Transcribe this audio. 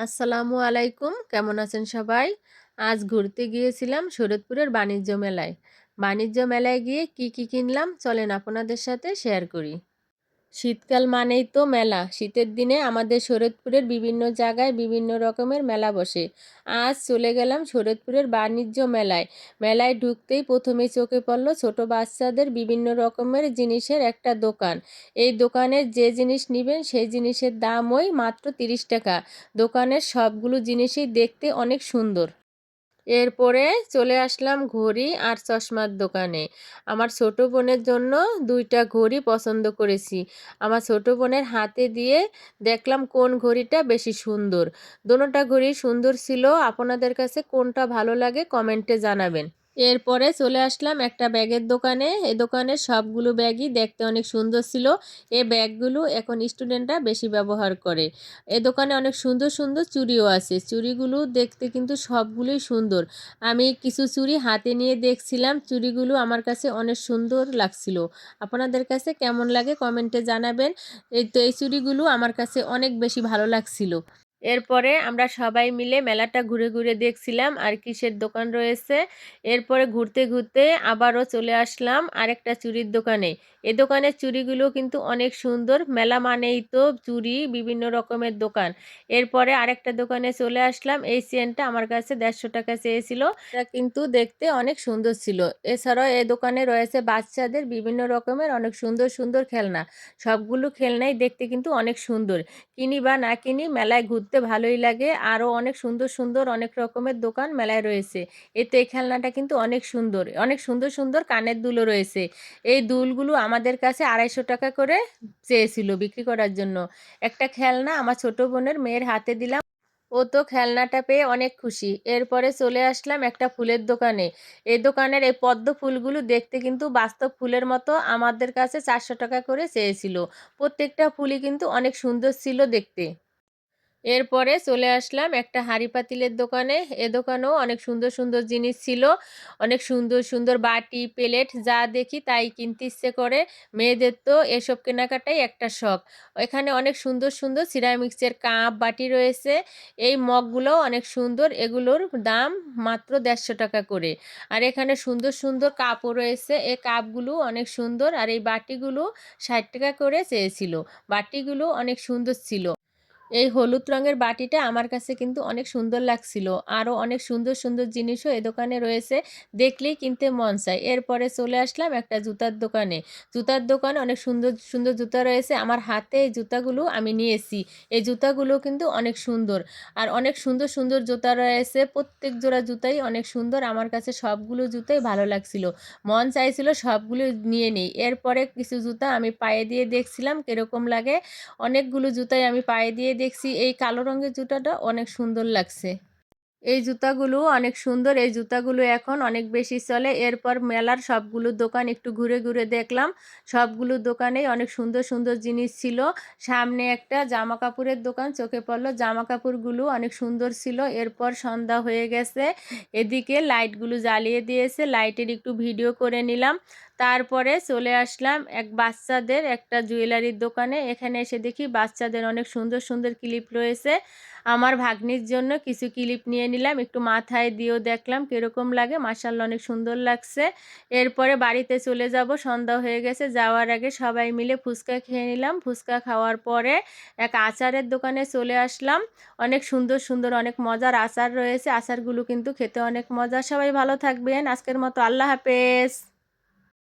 আসসালামু আলাইকুম, কেমন আছেন সবাই? আজ ঘুরতে গিয়েছিলাম শরীয়তপুরের বাণিজ্য মেলায়। বাণিজ্য মেলায় গিয়ে কি কি কিনলাম চলেন আপনাদের সাথে শেয়ার করি। শীতকাল মানেই তো মেলা। শীতের দিনে আমাদের শরীয়তপুরের বিভিন্ন জায়গায় বিভিন্ন রকমের মেলা বসে। আজ চলে গেলাম শরীয়তপুরের বাণিজ্য মেলায়। মেলায় ঢুকতেই প্রথমেই চোখে পড়লো ছোট বাচ্চাদের বিভিন্ন রকমের জিনিসের একটা দোকান। এই দোকানের যে জিনিস নেবেন সেই জিনিসের দাম ওই মাত্র 30 টাকা। দোকানের সবগুলো জিনিসই দেখতে অনেক সুন্দর। এরপরে চলে আসলাম ঘড়ি আর চশমার দোকানে। আমার ছোট বোনের জন্য 2টা ঘড়ি পছন্দ করেছি। আমার ছোট বোনের হাতে দিয়ে দেখলাম কোন ঘড়িটা বেশি সুন্দর। দোনোটা ঘড়ি সুন্দর ছিল। আপনাদের কাছে কোনটা ভালো লাগে কমেন্টে জানাবেন। এরপরে চলে আসলাম একটা ব্যাগের দোকানে। এই দোকানের সবগুলো ব্যাগই দেখতে অনেক সুন্দর ছিল। এই ব্যাগগুলো এখন স্টুডেন্টরা বেশি ব্যবহার করে। এ দোকানে অনেক সুন্দর সুন্দর চুড়িও আছে। চুড়িগুলো দেখতে কিন্তু সবগুলোই সুন্দর। আমি কিছু চুড়ি হাতে নিয়ে দেখছিলাম, চুড়িগুলো আমার কাছে অনেক সুন্দর লাগছিল। আপনাদের কাছে কেমন লাগে কমেন্টে জানাবেন। এই চুড়িগুলো আমার কাছে অনেক বেশি ভালো লাগছিল। এরপরে আমরা সবাই মিলে মেলাটা ঘুরে ঘুরে দেখছিলাম আর কিসের দোকান রয়েছে। এরপরে ঘুরতে ঘুরতে আবারও চলে আসলাম আরেকটা চুড়ির দোকানে। এ দোকানের চুড়িগুলো কিন্তু অনেক সুন্দর। মেলা মানেই তো চুড়ি, বিভিন্ন রকমের দোকান। এরপরে আরেকটা দোকানে চলে আসলাম। এই চেনটা আমার কাছে 150 টাকা চেয়েছিল। এটা কিন্তু দেখতে অনেক সুন্দর ছিল। এছাড়াও এই দোকানে রয়েছে বাচ্চাদের বিভিন্ন রকমের অনেক সুন্দর সুন্দর খেলনা। সবগুলো খেলনাই দেখতে কিন্তু অনেক সুন্দর। কিনি বা না কিনি, মেলায় ঘুরতে ভালোই লাগে। আরও অনেক সুন্দর সুন্দর অনেক রকমের দোকান মেলায় রয়েছে। এতে এই খেলনাটা কিন্তু অনেক সুন্দর, অনেক সুন্দর সুন্দর কানের দুলও রয়েছে। এই দুলগুলো আমাদের কাছে 250 টাকা করে চেয়েছিল বিক্রি করার জন্য। একটা খেলনা আমার ছোট বোনের মেয়ের হাতে দিলাম। ও তো খেলনাটা পেয়ে অনেক খুশি। এরপরে চলে আসলাম একটা ফুলের দোকানে। এই দোকানের এই পদ্ম ফুলগুলো দেখতে কিন্তু বাস্তব ফুলের মতো। আমাদের কাছে 400 টাকা করে চেয়েছিল। প্রত্যেকটা ফুলই কিন্তু অনেক সুন্দর ছিল দেখতে। এরপরে চলে আসলাম একটা হাঁড়ি পাতিলের দোকানে। এ দোকানেও অনেক সুন্দর সুন্দর জিনিস ছিল। অনেক সুন্দর সুন্দর বাটি, প্লেট যা দেখি তাই কিনতে ইচ্ছে করে। মেয়েদের তো এসব কেনাকাটাই একটা শখ। এখানে অনেক সুন্দর সুন্দর সিরামিক্সের কাপ, বাটি রয়েছে। এই মগগুলোও অনেক সুন্দর। এগুলোর দাম মাত্র 150 টাকা করে। আর এখানে সুন্দর সুন্দর কাপও রয়েছে। এই কাপগুলো অনেক সুন্দর। আর এই বাটিগুলো 60 টাকা করে চেয়েছিল। বাটিগুলো অনেক সুন্দর ছিল। এই হলুদ রঙের বাটিটা আমার কাছে কিন্তু অনেক সুন্দর লাগছিল। আরও অনেক সুন্দর সুন্দর জিনিসও এ দোকানে রয়েছে, দেখলেই কিনতে মন চায়। এরপরে চলে আসলাম একটা জুতার দোকানে। জুতার দোকানে অনেক সুন্দর সুন্দর জুতা রয়েছে। আমার হাতে এই জুতাগুলো আমি নিয়েছি। এই জুতাগুলো কিন্তু অনেক সুন্দর। আর অনেক সুন্দর সুন্দর জুতা রয়েছে। প্রত্যেক জোড়া জুতাই অনেক সুন্দর। আমার কাছে সবগুলো জুতাই ভালো লাগছিল। মন চাইছিল সবগুলো নিয়ে নিই। এরপরে কিছু জুতা আমি পায়ে দিয়ে দেখছিলাম কিরকম লাগে। অনেকগুলো জুতাই আমি পায়ে দিয়ে দেখছি। এই কালো রঙের জুতাটা অনেক সুন্দর লাগছে। এই জুতাগুলো অনেক সুন্দর। এই জুতাগুলো এখন অনেক বেশি চলে। এরপর মেলার সবগুলো দোকান একটু ঘুরে ঘুরে দেখলাম। সবগুলো দোকানেই অনেক সুন্দর সুন্দর জিনিস ছিল। সামনে একটা জামা কাপড়ের দোকান চোখে পড়লো। জামা কাপড়গুলো অনেক সুন্দর ছিল। এরপর সন্ধ্যা হয়ে গেছে। এদিকে লাইটগুলো জ্বালিয়ে দিয়েছে। লাইটের একটু ভিডিও করে নিলাম। তারপরে চলে আসলাম এক বাচ্চাদের একটা জুয়েলারির দোকানে। এখানে এসে দেখি বাচ্চাদের অনেক সুন্দর সুন্দর ক্লিপ রয়েছে। আমার ভাগ্নির জন্য কিছু ক্লিপ নিয়ে নিলাম, একটু মাথায় দিয়েও দেখলাম কীরকম লাগে। মাশাআল্লাহ অনেক সুন্দর লাগছে। এরপরে বাড়িতে চলে যাব, সন্ধ্যা হয়ে গেছে। যাওয়ার আগে সবাই মিলে ফুচকা খেয়ে নিলাম। ফুচকা খাওয়ার পরে এক আচারের দোকানে চলে আসলাম। অনেক সুন্দর সুন্দর অনেক মজার আচার রয়েছে। আচারগুলো কিন্তু খেতে অনেক মজা। সবাই ভালো থাকবেন। আজকের মতো আল্লাহ হাফেজ।